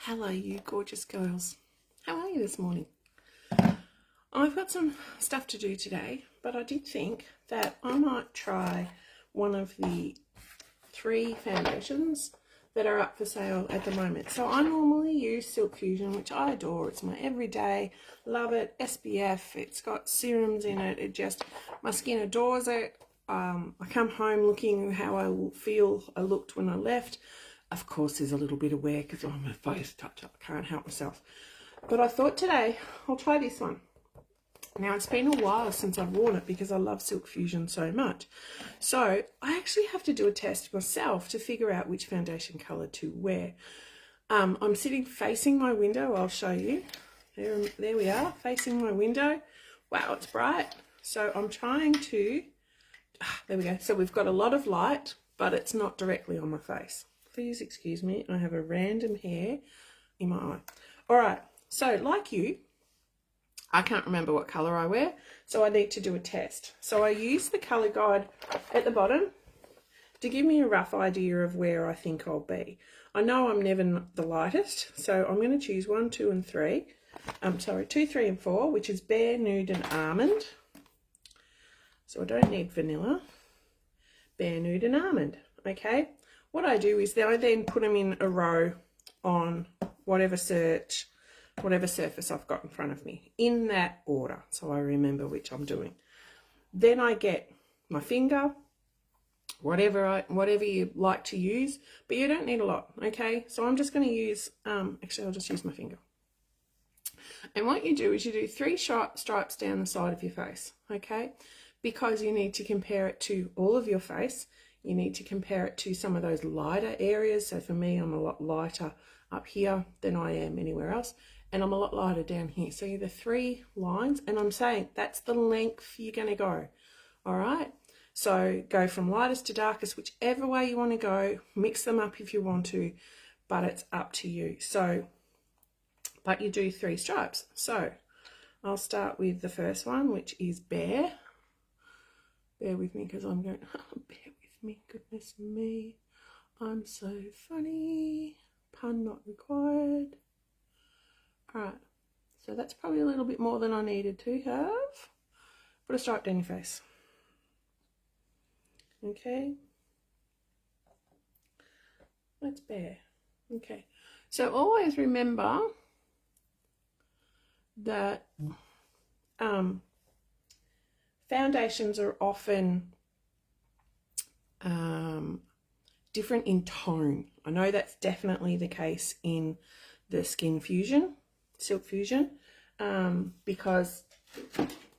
Hello, you gorgeous girls. How are you this morning? I've got some stuff to do today, but I did think that I might try one of the 3 foundations that are up for sale at the moment. So I normally use Silk Fusion, which I adore. It's my everyday, love it, SPF. It's got serums in it. My skin adores it. I come home looking how I looked when I left. Of course, there's a little bit of wear because I'm a face touch. I can't help myself. But I thought today I'll try this one. Now, it's been a while since I've worn it because I love Silk Fusion so much. So I actually have to do a test myself to figure out which foundation colour to wear. I'm sitting facing my window. I'll show you. There we are, facing my window. Wow, it's bright. So I'm trying to... there we go. So we've got a lot of light, but it's not directly on my face. Please excuse me, I have a random hair in my eye. All right, so like you, I can't remember what colour I wear, so I need to do a test. So I use the colour guide at the bottom to give me a rough idea of where I think I'll be. I know I'm never the lightest, so I'm going to choose 1, 2, and 3. 2, 3, and 4, which is Bare, Nude, and Almond. So I don't need vanilla. Bare, Nude, and Almond, okay? What I do is I then put them in a row on whatever surface I've got in front of me, in that order, so I remember which I'm doing. Then I get my finger, whatever you like to use, but you don't need a lot, okay? So I'm just going to use, actually I'll just use my finger. And what you do is you do 3 stripes down the side of your face, okay? Because you need to compare it to all of your face. You need to compare it to some of those lighter areas. So for me, I'm a lot lighter up here than I am anywhere else. And I'm a lot lighter down here. So the 3 lines, and I'm saying that's the length you're going to go. All right. So go from lightest to darkest, whichever way you want to go. Mix them up if you want to, but it's up to you. So, but you do 3 stripes. So I'll start with the first one, which is Bare. Bear with me because I'm going, bear with me, goodness me. I'm so funny. Pun not required. Alright, so that's probably a little bit more than I needed to have. Put a stripe down your face. Okay. That's Bare. Okay. So always remember that foundations are often different in tone. I know that's definitely the case in the Silk Fusion, because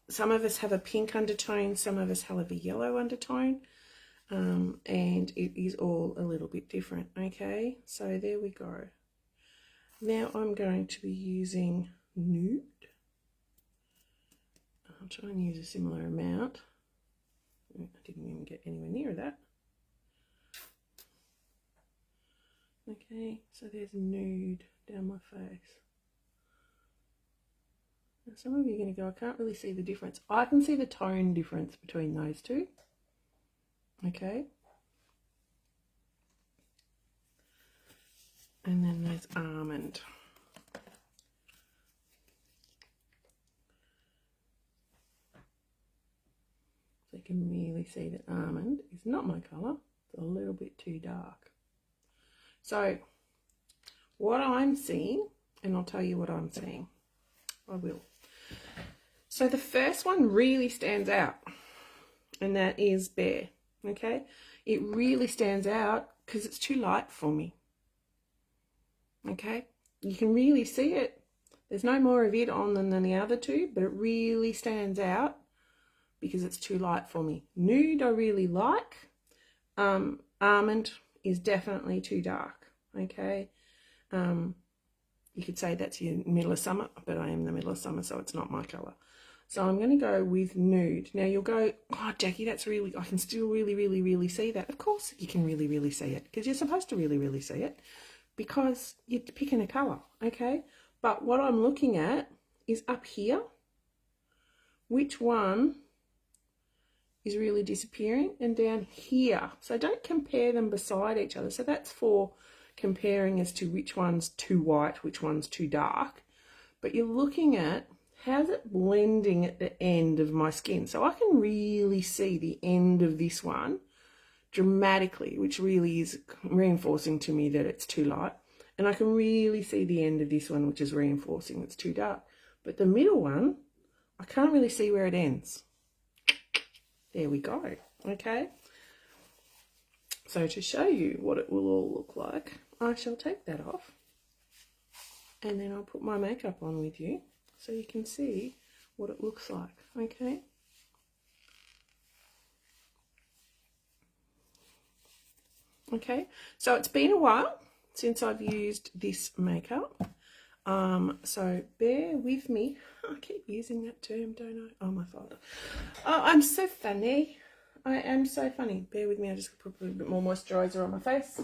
some of us have a pink undertone, some of us have a yellow undertone, and it is all a little bit different, okay? So there we go. Now I'm going to be using Nude. I'll try and use a similar amount. I didn't even get anywhere near that. Okay, so there's Nude down my face. Now some of you are going to go, I can't really see the difference. I can see the tone difference between those 2. Okay. And then there's Almond. So you can really see that Almond is not my colour. It's a little bit too dark. So what I'm seeing, and I'll tell you what I'm seeing. I will. So the first one really stands out, and that is Bare. Okay? It really stands out because it's too light for me. Okay? You can really see it. There's no more of it on than the other 2, but it really stands out because it's too light for me. Nude I really like. Almond is definitely too dark. Okay? You could say that's your middle of summer, but I am the middle of summer, so it's not my colour. So I'm going to go with Nude. Now you'll go, oh, Jackie, that's really, I can still really see that. Of course you can really see it, because you're supposed to really see it, because you're picking a colour, okay? But what I'm looking at is up here, which one is really disappearing, and down here. So don't compare them beside each other. So that's for comparing as to which one's too white, which one's too dark, but you're looking at how's it blending at the end of my skin. So I can really see the end of this one dramatically, which really is reinforcing to me that it's too light. And I can really see the end of this one, which is reinforcing it's too dark. But the middle one, I can't really see where it ends. There we go, okay? So to show you what it will all look like, I shall take that off and then I'll put my makeup on with you so you can see what it looks like, okay? Okay, so it's been a while since I've used this makeup. So bear with me. I keep using that term, don't I? Oh, my father. Oh, I'm so funny. I am so funny. Bear with me. I just put a little bit more moisturiser on my face.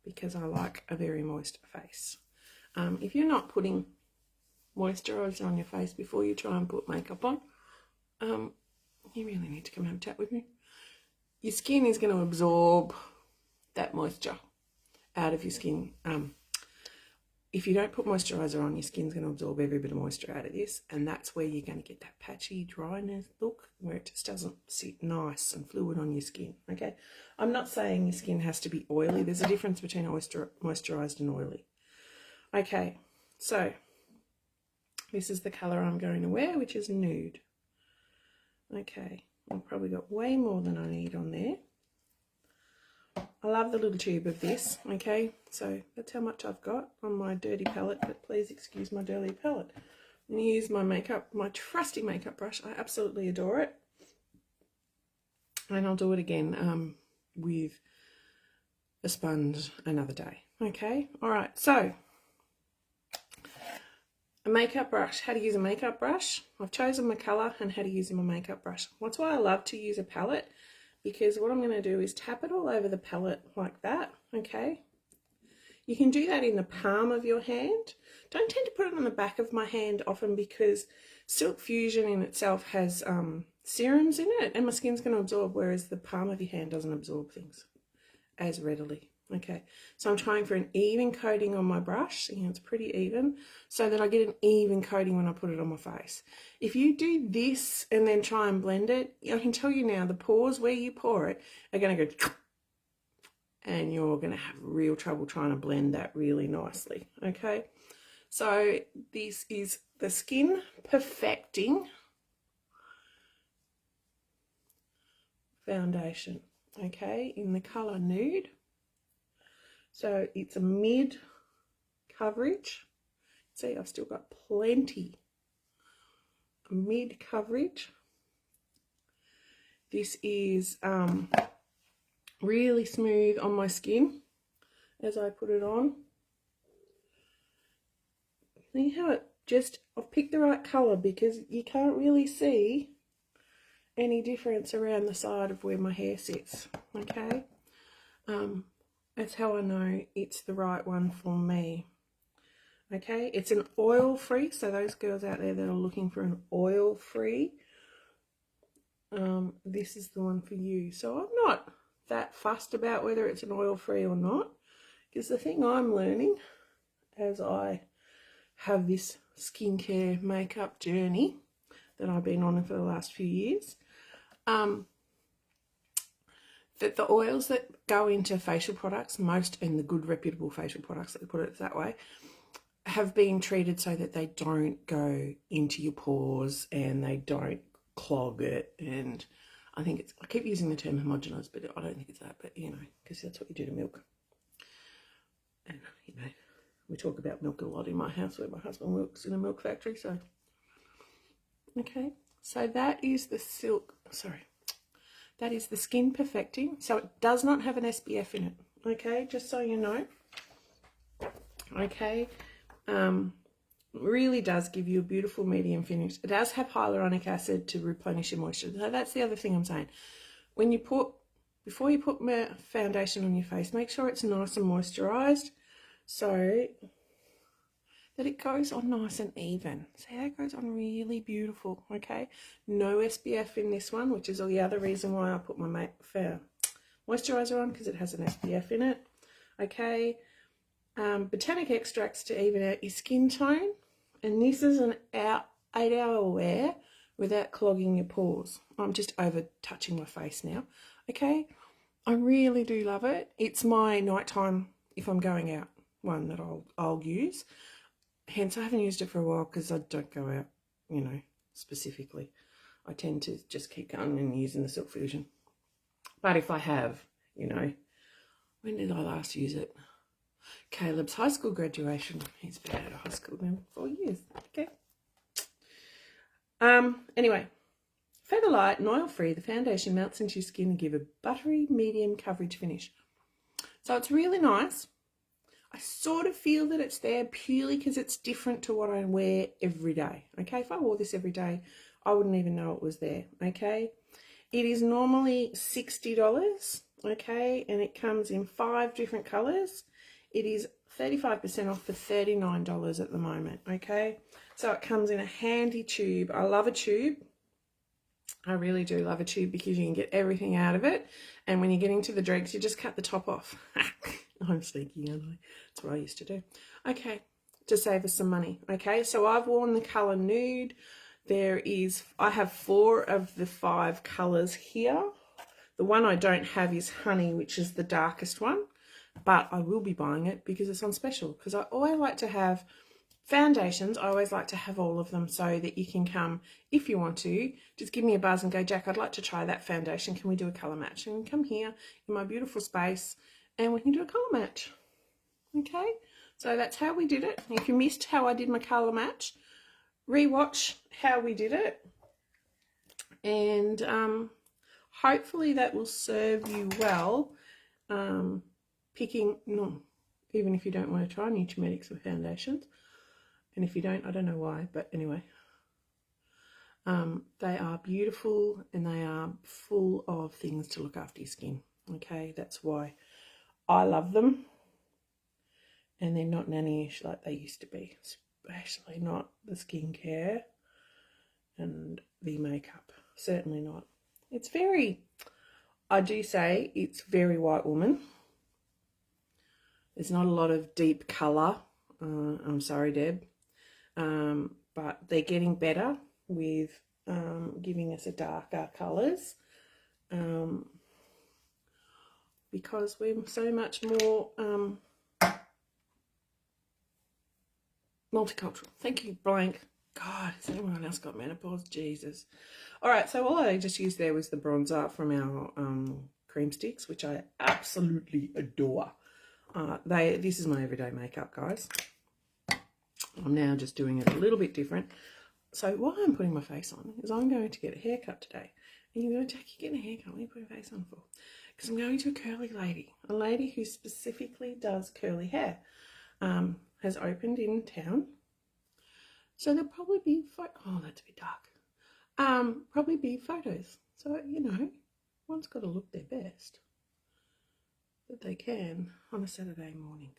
Because I like a very moist face. If you're not putting moisturiser on your face before you try and put makeup on, you really need to come have a chat with me. Your skin is going to absorb that moisture out of your skin. If you don't put moisturiser on, your skin's going to absorb every bit of moisture out of this, and that's where you're going to get that patchy dryness look, where it just doesn't sit nice and fluid on your skin, okay? I'm not saying your skin has to be oily. There's a difference between moisturised and oily. Okay, so this is the colour I'm going to wear, which is nude. Okay, I've probably got way more than I need on there. I love the little tube of this, okay, so that's how much I've got on my dirty palette, but please excuse my dirty palette. I'm going to use my makeup, my trusty makeup brush. I absolutely adore it. And I'll do it again with a sponge another day, okay? All right, so a makeup brush, how to use a makeup brush. I've chosen my colour and how to use my makeup brush. That's why I love to use a palette, because what I'm going to do is tap it all over the palette like that, okay? You can do that in the palm of your hand. Don't tend to put it on the back of my hand often, because Silk Fusion in itself has serums in it and my skin's going to absorb, whereas the palm of your hand doesn't absorb things as readily. Okay, so I'm trying for an even coating on my brush. You know, it's pretty even, so that I get an even coating when I put it on my face. If you do this and then try and blend it, I can tell you now, the pores where you pour it are going to go, and you're going to have real trouble trying to blend that really nicely. Okay, so this is the Skin Perfecting foundation, okay, in the colour Nude. So it's a mid coverage. See, I've still got plenty. Mid coverage. This is really smooth on my skin as I put it on. See how it just, I've picked the right colour because you can't really see any difference around the side of where my hair sits, okay? That's how I know it's the right one for me. Okay, it's an oil-free, so those girls out there that are looking for an oil-free, this is the one for you. So I'm not that fussed about whether it's an oil-free or not, because the thing I'm learning as I have this skincare makeup journey that I've been on for the last few years, that the oils that go into facial products, most in the good reputable facial products, let's put it that way, have been treated so that they don't go into your pores and they don't clog it. And I think it's, I keep using the term homogenous, but I don't think it's that, but you know, because that's what you do to milk. And you know, we talk about milk a lot in my house where my husband works in a milk factory, so. Okay, so that is the that is the Skin Perfecting. So it does not have an SPF in it, okay, just so you know. Okay, really does give you a beautiful medium finish. It does have hyaluronic acid to replenish your moisture. So that's the other thing I'm saying. When you before you put foundation on your face, make sure it's nice and moisturized. So that it goes on nice and even. See, that goes on really beautiful, okay? No SPF in this one, which is the other reason why I put my moisturiser on, because it has an SPF in it, okay? Botanic extracts to even out your skin tone, and this is an 8-hour wear without clogging your pores. I'm just over touching my face now, okay? I really do love it. It's my nighttime, if I'm going out, one that I'll use. Hence, I haven't used it for a while because I don't go out, you know, specifically. I tend to just keep going and using the Silk Fusion. But if I have, you know, when did I last use it? Caleb's high school graduation. He's been out of high school now 4 years. Okay. Anyway, feather light and oil free. The foundation melts into your skin and give a buttery medium coverage finish. So it's really nice. I sort of feel that it's there purely because it's different to what I wear every day. Okay, if I wore this every day, I wouldn't even know it was there. Okay, it is normally $60. Okay, and it comes in 5 different colours. It is 35% off for $39 at the moment. Okay, so it comes in a handy tube. I love a tube. I really do love a tube because you can get everything out of it. And when you get into the dregs, you just cut the top off. I'm sneaky, aren't I? That's what I used to do. Okay, to save us some money. Okay, so I've worn the colour nude. I have 4 of the 5 colours here. The one I don't have is honey, which is the darkest one. But I will be buying it because it's on special. Because I always like to have foundations. I always like to have all of them so that you can come, if you want to, just give me a buzz and go, Jack, I'd like to try that foundation. Can we do a colour match? And come here in my beautiful space and we can do a colour match. Okay, so that's how we did it. If you missed how I did my colour match, rewatch how we did it. And hopefully that will serve you well. Even if you don't want to try Nutrimetics or foundations. And if you don't, I don't know why, but anyway. They are beautiful and they are full of things to look after your skin. Okay, that's why I love them. And they're not nanny-ish like they used to be. Especially not the skincare and the makeup. Certainly not. It's very, I do say, it's very white woman. There's not a lot of deep colour. I'm sorry, Deb. But they're getting better with giving us a darker colours because we're so much more multicultural. Thank you, blank. God, has anyone else got menopause? Jesus. All right, so all I just used there was the bronzer from our cream sticks, which I absolutely adore. This is my everyday makeup, guys. I'm now just doing it a little bit different. So what I'm putting my face on is I'm going to get a haircut today. And you're going to, Jack, you're getting a haircut. What are you putting your face on for? Because I'm going to a curly lady. A lady who specifically does curly hair. Has opened in town. So there'll probably be, oh, that's a bit dark. Probably be photos. So, you know, one's got to look their best that they can on a Saturday morning.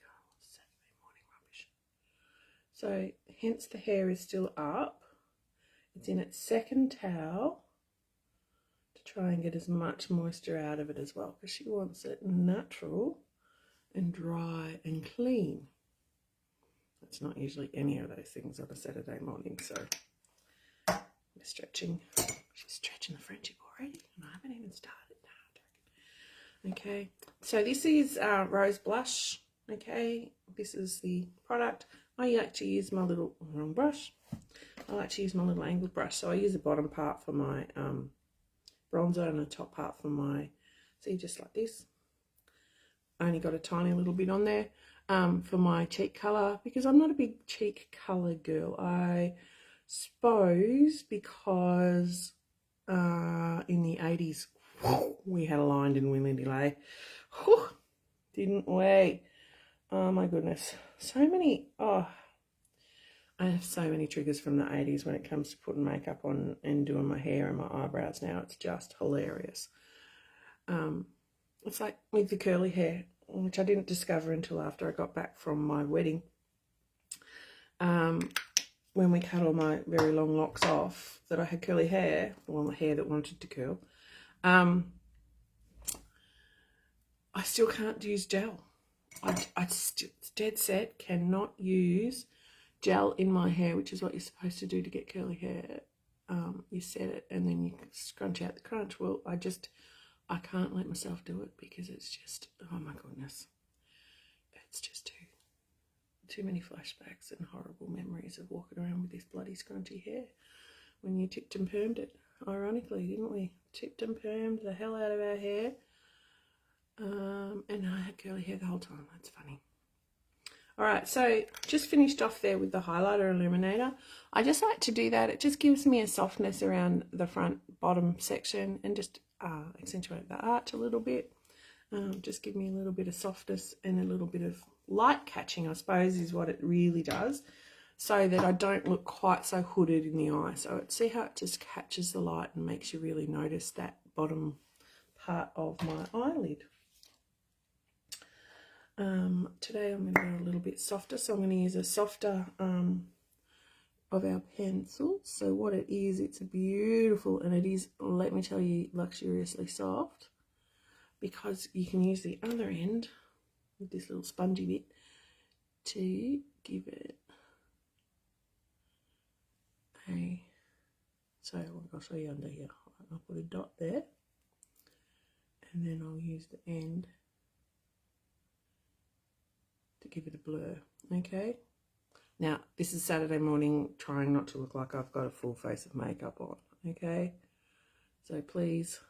So hence the hair is still up. It's in its second towel to try and get as much moisture out of it as well, because she wants it natural and dry and clean. It's not usually any of those things on a Saturday morning, so we're stretching. She's stretching the friendship already, and I haven't even started. Okay, so this is Rose Blush. Okay, this is the product. I like to use my little wrong brush. I like to use my little angled brush. So I use the bottom part for my bronzer and the top part for my, see, just like this. I only got a tiny little bit on there for my cheek colour because I'm not a big cheek colour girl. I suppose because in the 80s we had a line, didn't we, Lindy Lay? Didn't we? Oh my goodness. So many, I have so many triggers from the 80s when it comes to putting makeup on and doing my hair and my eyebrows now. It's just hilarious. It's like with the curly hair, which I didn't discover until after I got back from my wedding. when we cut all my very long locks off, that I had curly hair, well, the hair that wanted to curl, I still can't use gel. I still, dead set, cannot use gel in my hair, which is what you're supposed to do to get curly hair. You set it and then you scrunch out the crunch. Well, I can't let myself do it because it's just, oh my goodness, it's just too many flashbacks and horrible memories of walking around with this bloody scrunchy hair when you tipped and permed it. Ironically, didn't we? Tipped and permed the hell out of our hair. And I had curly hair the whole time. That's funny. All right, so just finished off there with the highlighter illuminator. I just like to do that. It just gives me a softness around the front bottom section and just accentuate the arch a little bit. Just give me a little bit of softness and a little bit of light catching, I suppose, is what it really does, so that I don't look quite so hooded in the eye. So see how it just catches the light and makes you really notice that bottom part of my eyelid. Today I'm going to go a little bit softer, so I'm going to use a softer of our pencils. So what it is, it's beautiful, and it is, let me tell you, luxuriously soft, because you can use the other end with this little spongy bit to give it a, so I'll show you under here. I'll put a dot there, and then I'll use the end to give it a blur. Okay, now this is Saturday morning, trying not to look like I've got a full face of makeup on. Okay, so please,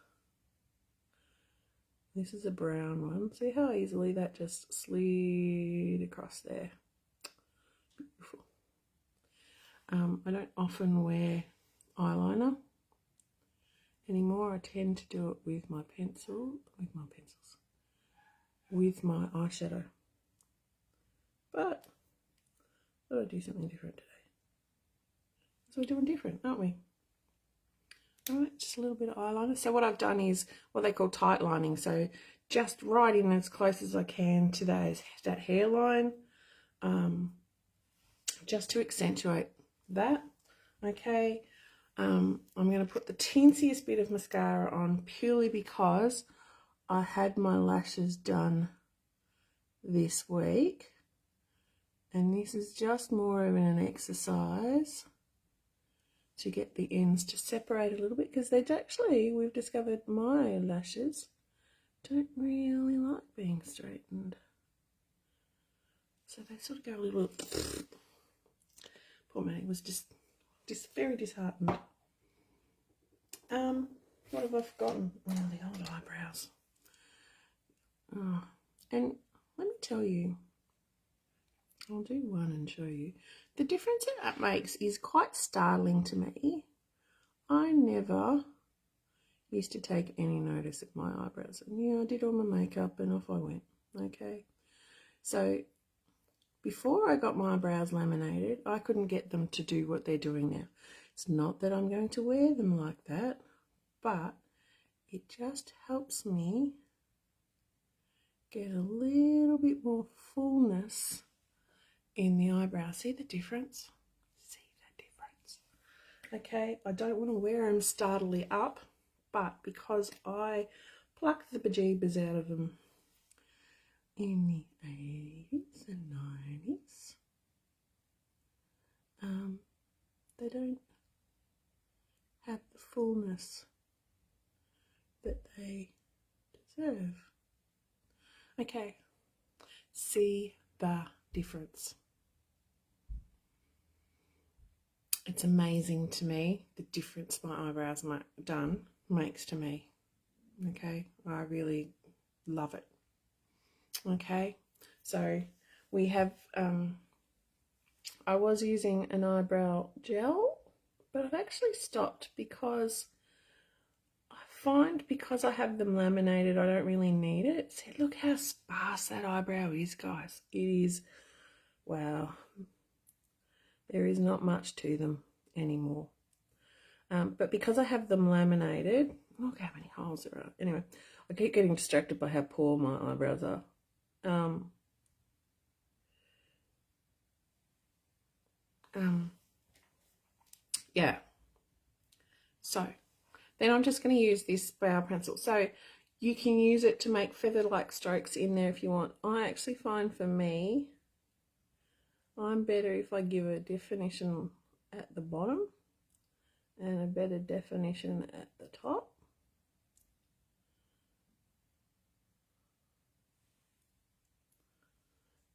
this is a brown one. See how easily that just slid across there. Beautiful. I don't often wear eyeliner anymore. I tend to do it with my pencils, with my eyeshadow. But I thought I'd do something different today. So we're doing different, aren't we? All right, just a little bit of eyeliner. So what I've done is what they call tight lining. So just right in as close as I can to that hairline, just to accentuate that. Okay, I'm going to put the teensiest bit of mascara on purely because I had my lashes done this week. And this is just more of an exercise to get the ends to separate a little bit, because they actually, we've discovered my lashes don't really like being straightened. So they sort of go a little, poor Manny was just very disheartened. What have I forgotten? Oh, the old eyebrows. Oh, and let me tell you, I'll do one and show you. The difference that makes is quite startling to me. I never used to take any notice of my eyebrows. And yeah, I did all my makeup and off I went. Okay. So before I got my eyebrows laminated, I couldn't get them to do what they're doing now. It's not that I'm going to wear them like that, but it just helps me get a little bit more fullness in the eyebrow. See the difference? See the difference? Okay, I don't want to wear them startily up, but because I plucked the bejeebers out of them in the 80s and 90s, they don't have the fullness that they deserve. Okay, see the difference. It's amazing to me the difference my eyebrows makes to me. Okay, I really love it. Okay, so we have, I was using an eyebrow gel, but I've actually stopped because I find because I have them laminated, I don't really need it. See, look how sparse that eyebrow is, guys. It is, wow. There is not much to them anymore. But because I have them laminated, look how many holes there are. Anyway, I keep getting distracted by how poor my eyebrows are. yeah. So then I'm just going to use this brow pencil. So you can use it to make feather-like strokes in there if you want. I actually find for me, I'm better if I give a definition at the bottom and a better definition at the top.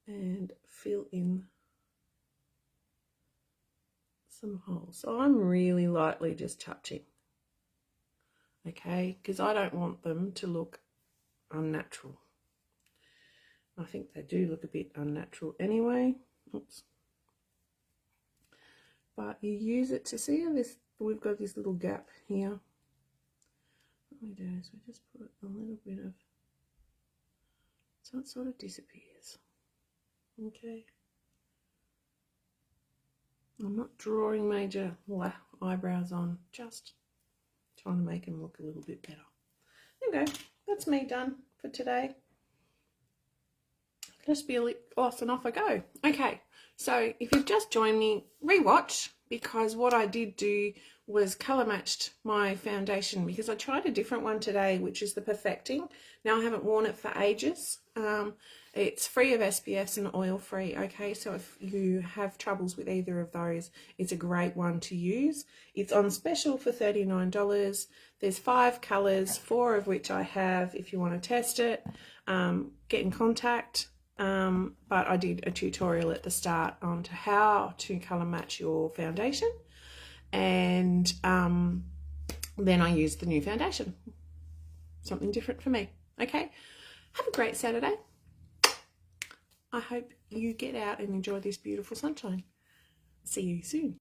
And fill in some holes. So I'm really lightly just touching, okay, because I don't want them to look unnatural. I think they do look a bit unnatural anyway. Oops. But you use it to see how this, we've got this little gap here. What we do is we just put a little bit of, so it sort of disappears. Okay. I'm not drawing major eyebrows on, just trying to make them look a little bit better. There we go. That's me done for today. Just be a lip gloss and off I go. Okay, so if you've just joined me, rewatch, because what I did do was colour matched my foundation, because I tried a different one today, which is the Perfecting. Now I haven't worn it for ages. It's free of SPFs and oil free, okay, so if you have troubles with either of those, it's a great one to use. It's on special for $39. There's 5 colours, 4 of which I have. If you want to test it, get in contact. But I did a tutorial at the start on to how to colour match your foundation, and then I used the new foundation. Something different for me. Okay, have a great Saturday. I hope you get out and enjoy this beautiful sunshine. See you soon.